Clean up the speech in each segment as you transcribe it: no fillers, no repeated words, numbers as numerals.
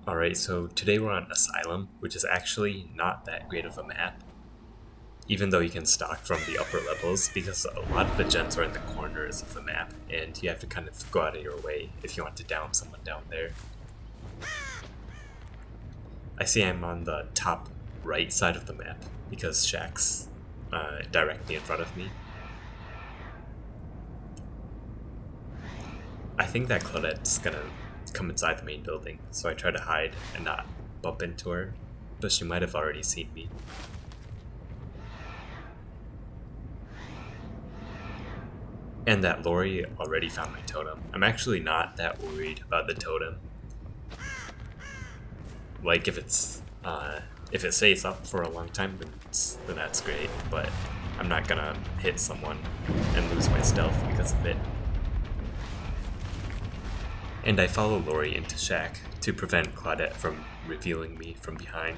Alright, so today we're on Asylum, which is actually not that great of a map, even though you can stock from the upper levels, because a lot of the gens are in the corners of the map, and you have to kind of go out of your way if you want to down someone down there. I see I'm on the top right side of the map, because Shaq's directly in front of me. I think that Claudette's gonna come inside the main building, so I try to hide and not bump into her, but she might have already seen me. And that Lori already found my totem. I'm actually not that worried about the totem. Like, if it stays up for a long time, then that's great, but I'm not gonna hit someone and lose my stealth because of it. And I follow Lori into Shaq to prevent Claudette from revealing me from behind.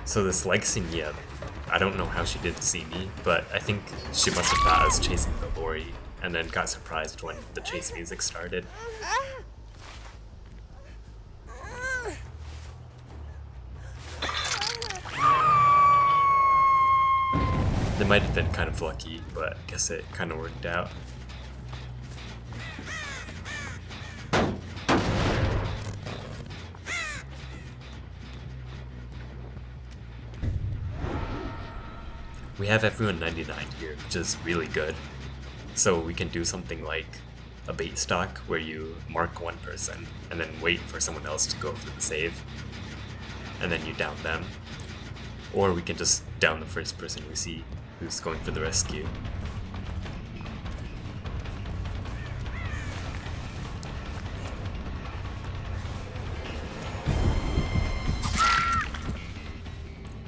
So this Lexington, I don't know how she didn't see me, but I think she must have thought I was chasing the Lori and then got surprised when the chase music started. They might have been kind of lucky, but I guess it kind of worked out. We have everyone 99 here, which is really good. So we can do something like a bait stock where you mark one person and then wait for someone else to go for the save, and then you down them. Or we can just down the first person we see who's going for the rescue.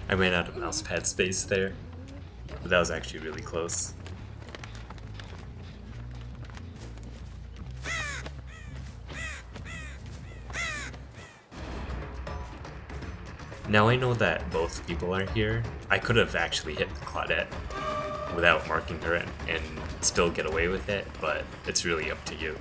I ran out of mousepad space there, but that was actually really close. Now I know that both people are here. I could have actually hit Claudette without marking her and still get away with it, but it's really up to you.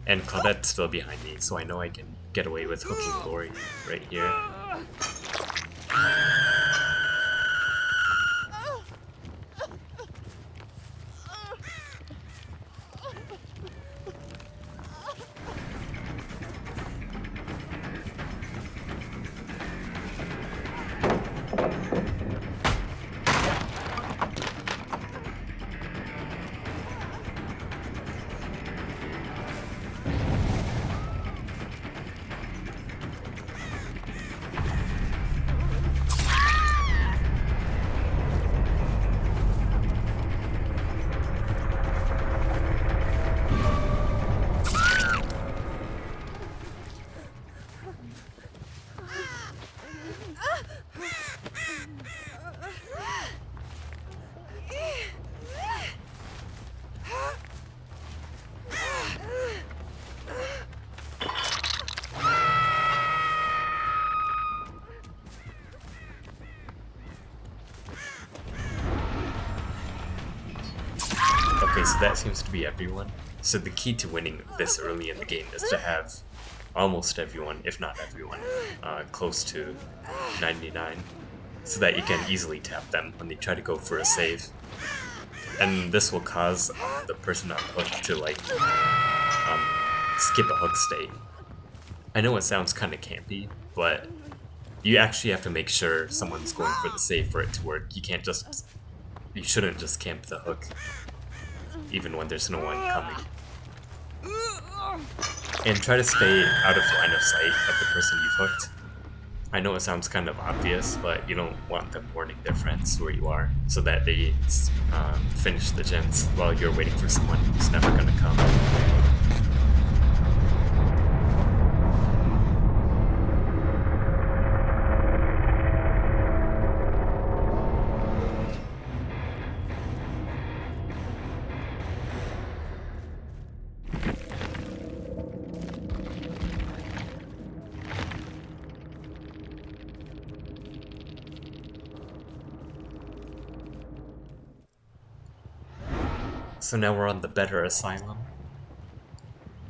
And Claudette's still behind me, so I know I can get away with hooking Lori right here. Okay, so that seems to be everyone. So the key to winning this early in the game is to have almost everyone, if not everyone, close to 99, so that you can easily tap them when they try to go for a save. And this will cause the person on hook to skip a hook state. I know it sounds kind of campy, but you actually have to make sure someone's going for the save for it to work. You shouldn't just camp the hook, even when there's no one coming. And try to stay out of line of sight of the person you've hooked. I know it sounds kind of obvious, but you don't want them warning their friends where you are, so that they finish the gens while you're waiting for someone who's never gonna come. So now we're on the better Asylum.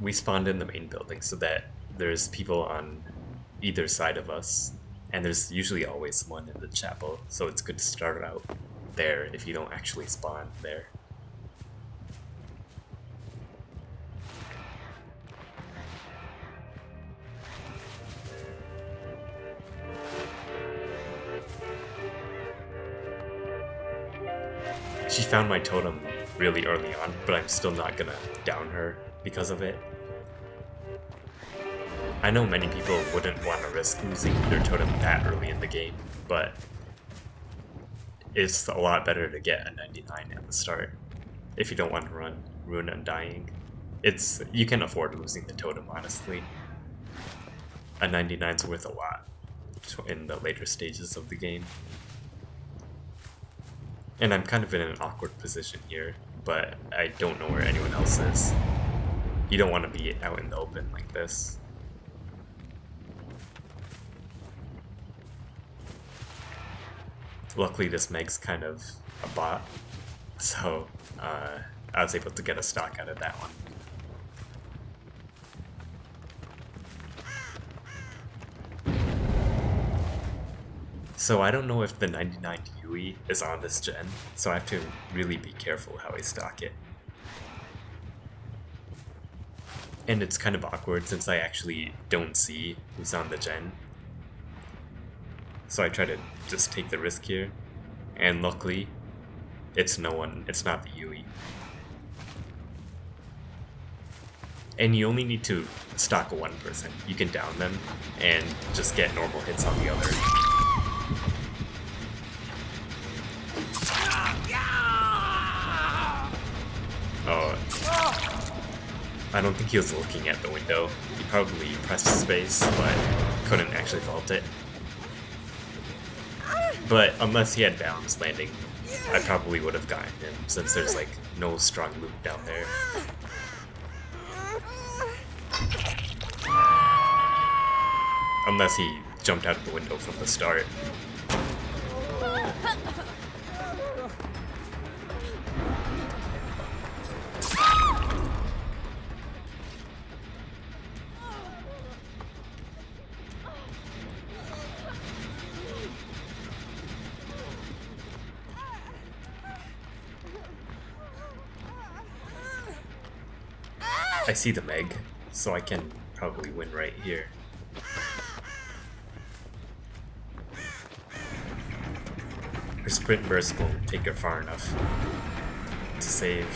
We spawned in the main building so that there's people on either side of us, and there's usually always one in the chapel, so it's good to start out there if you don't actually spawn there. She found my totem really early on, but I'm still not gonna down her because of it. I know many people wouldn't want to risk losing their totem that early in the game, but it's a lot better to get a 99 at the start if you don't want to ruin Undying. You can afford losing the totem, honestly. A 99's worth a lot in the later stages of the game. And I'm kind of in an awkward position here, but I don't know where anyone else is. You don't want to be out in the open like this. Luckily this Meg's kind of a bot, so I was able to get a stock out of that one. So I don't know if the 99 Yui is on this gen, so I have to really be careful how I stock it. And it's kind of awkward since I actually don't see who's on the gen. So I try to just take the risk here, and luckily, it's not the Yui. And you only need to stock one person. You can down them and just get normal hits on the other. Oh, I don't think he was looking at the window. He probably pressed space, but couldn't actually vault it. But unless he had balanced landing, I probably would have gotten him, since there's like no strong loop down there. Unless he jumped out of the window from the start. I see the Meg, so I can probably win right here. Her sprint burst won't take her far enough to save,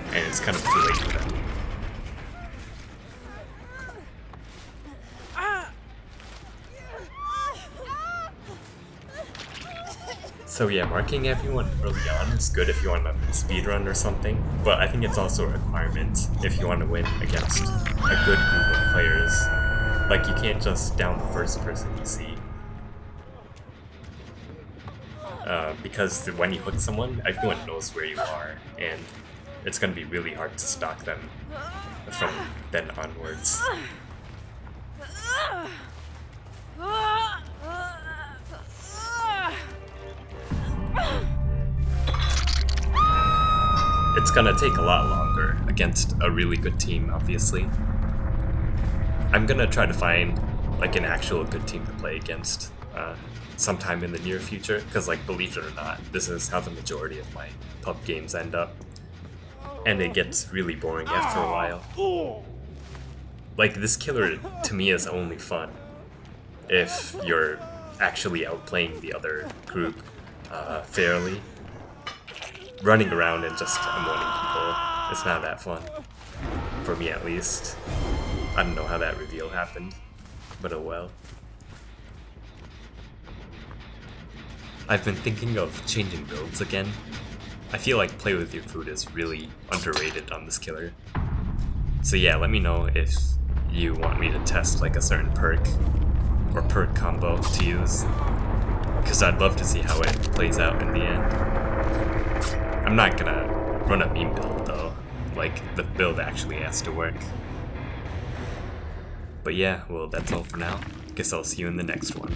and it's kind of too late for them. So yeah, marking everyone early on is good if you want to speedrun or something, but I think it's also a requirement if you want to win against a good group of players. Like, you can't just down the first person you see. Because when you hook someone, everyone knows where you are, and it's going to be really hard to stalk them from then onwards. It's gonna take a lot longer against a really good team, obviously. I'm gonna try to find like an actual good team to play against sometime in the near future, because like, believe it or not, this is how the majority of my pub games end up. And it gets really boring after a while. Like, this killer to me is only fun if you're actually outplaying the other group fairly. Running around and just unloading people, it's not that fun. For me at least. I don't know how that reveal happened, but oh well. I've been thinking of changing builds again. I feel like Play With Your Food is really underrated on this killer. So yeah, let me know if you want me to test like a certain perk or perk combo to use, because I'd love to see how it plays out in the end. I'm not gonna run a meme build though, like the build actually has to work. But yeah, well, that's all for now. Guess I'll see you in the next one.